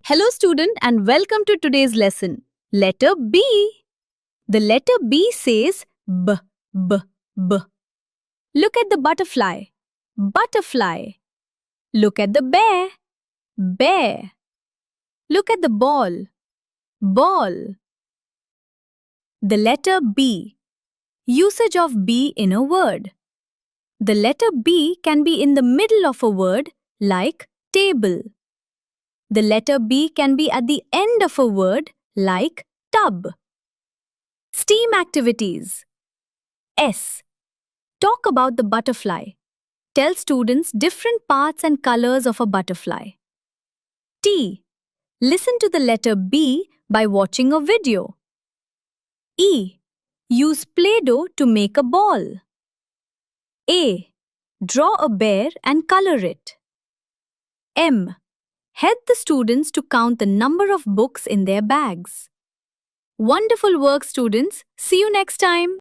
Hello student and welcome to today's lesson. Letter B. The letter B says B, B, B. Look at the butterfly. Butterfly. Look at the bear. Bear. Look at the ball. Ball. The letter B. Usage of B in a word. The letter B can be in the middle of a word like table. The letter B can be at the end of a word like tub. STEAM activities. S. Talk about the butterfly. Tell students different parts and colors of a butterfly. T. Listen to the letter B by watching a video. E. Use Play-Doh to make a ball. A. Draw a bear and color it. M. Help the students to count the number of books in their bags. Wonderful work, students. See you next time.